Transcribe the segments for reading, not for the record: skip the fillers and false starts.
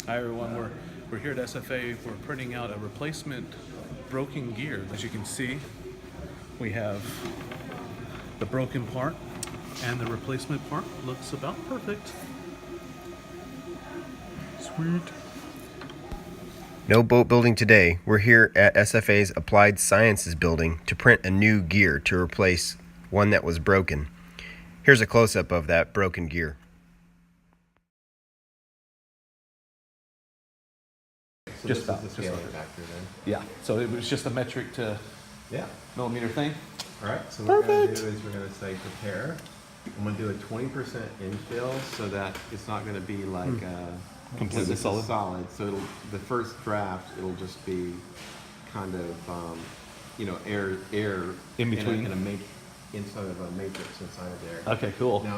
Hi everyone, we're here at SFA. We're printing out a replacement broken gear. As you can see, we have the broken part and the replacement part. Looks about perfect. Sweet. No boat building today. We're here at SFA's Applied Sciences building to print a new gear to replace one that was broken. Here's a close-up of that broken gear. So Just this about. is the scaling factor then. Yeah, so it was just a metric to Yeah. millimeter thing. All right. So what we're going to do is we're going to say prepare. I'm going to do a 20% infill so that it's not going to be like Completely this is solid. So the first draft it'll just be kind of air In between? inside of a matrix inside of there. Okay, cool. Now,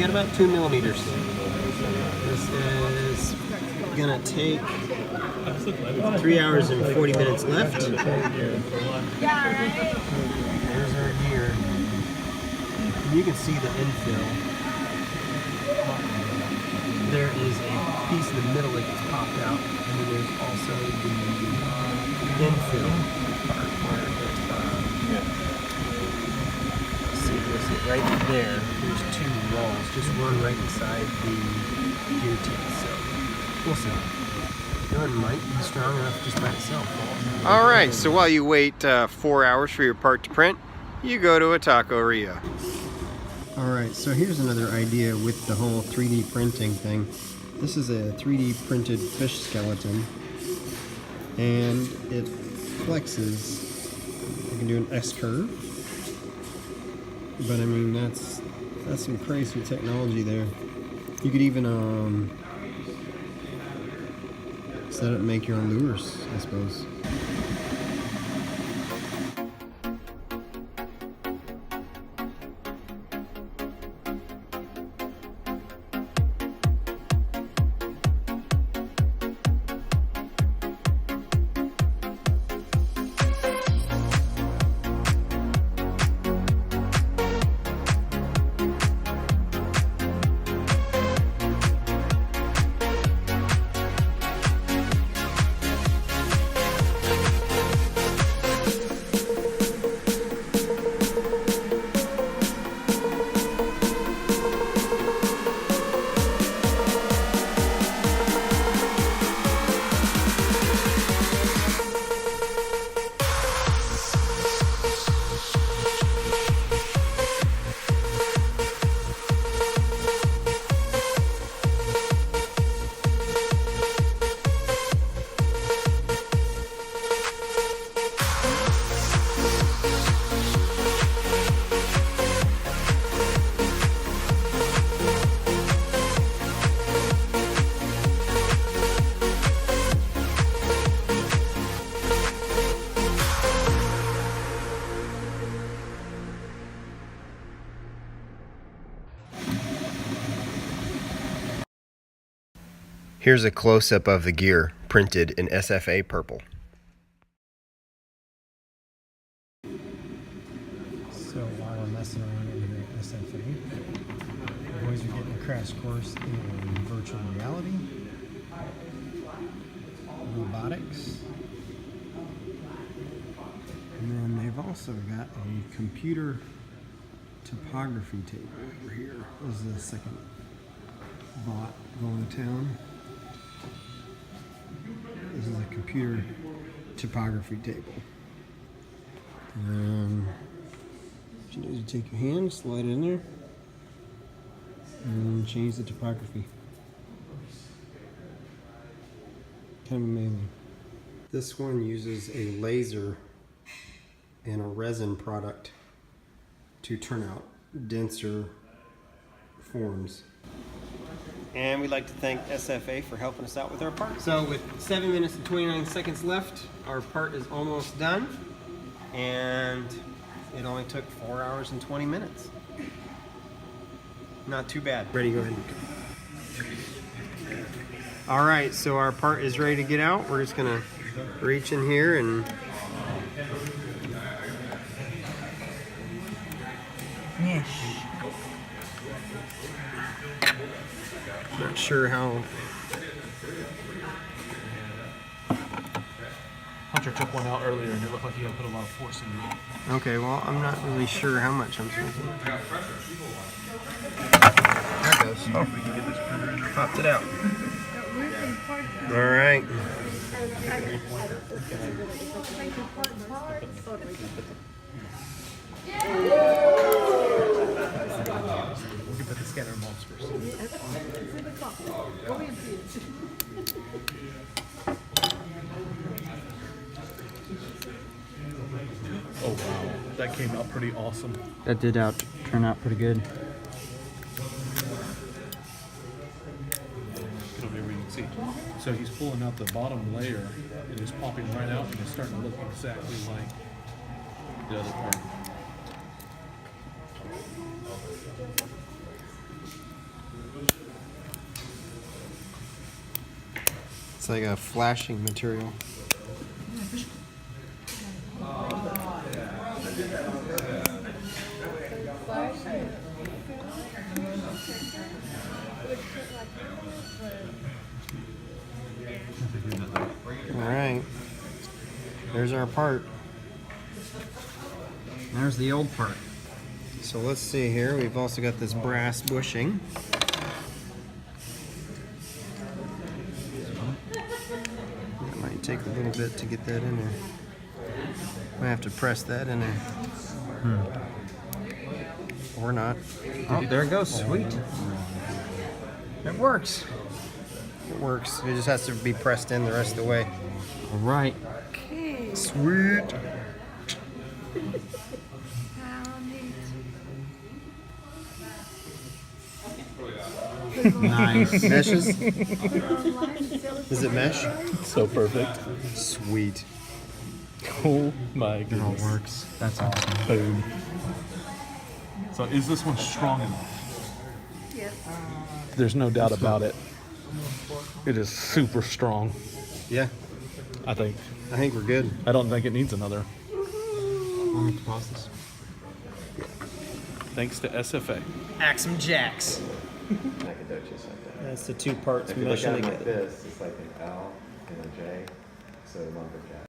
about 2 millimeters. This is gonna take 3 hours and 40 minutes left. There's our gear. And you can see the infill. There is a piece in the middle that gets popped out, and then there's also the infill part where right there, there's 2 rolls, just one right inside the gear teeth, so we'll see. Gun might be strong enough just by itself. Alright, so while you wait 4 hours for your part to print, you go to a taqueria. Alright, so here's another idea with the whole 3D printing thing. This is a 3D printed fish skeleton, and it flexes. You can do an S-curve. But I mean, that's some crazy technology there. You could even set up and make your own lures, I suppose. Here's a close-up of the gear printed in SFA purple. So while we're messing around over here at SFA, the boys are getting a crash course in virtual reality, robotics, and then they've also got a computer topography table over here. This is the second bought going to town. This is a computer topography table. What you do is you take your hand, slide it in there, and change the topography. Kind of amazing. This one uses a laser and a resin product to turn out denser forms. And we'd like to thank SFA for helping us out with our part. So with 7 minutes and 29 seconds left, our part is almost done. And it only took 4 hours and 20 minutes. Not too bad. Ready, go ahead. All right, so our part is ready to get out. We're just gonna reach in here and not sure how. Hunter took one out earlier and it looked like he had put a lot of force in it. Okay, well, I'm not really sure how much I'm supposed to. There it goes. Oh, we can get this printer in. Popped it out. All right. We'll get the scanner mods first. Oh wow, that came out pretty awesome. That did turn out pretty good. Get over here where you can see. So he's pulling out the bottom layer and it's popping right out and it's starting to look exactly like the other part. It's like a flashing material. All right. There's our part. There's the old part. So let's see here. We've also got this brass bushing. It might take a little bit to get that in there. Might have to press that in there. Or not. Oh, there it goes. Sweet. It works. It works. It just has to be pressed in the rest of the way. All right. Sweet. Nice. Meshes? Is it mesh? So perfect. Sweet. Oh my It goodness. all works. That's awesome. Boom. So is this one strong enough? Yes. There's no doubt about it. It is super strong, Yeah, I think. I think we're good. I don't think it needs another. I'll have to pause this. Thanks to SFA. Axum Jacks. Nacogdoches like that. That's the two parts If you look meshing at them like together. this, it's like an L and a J, so longer jack.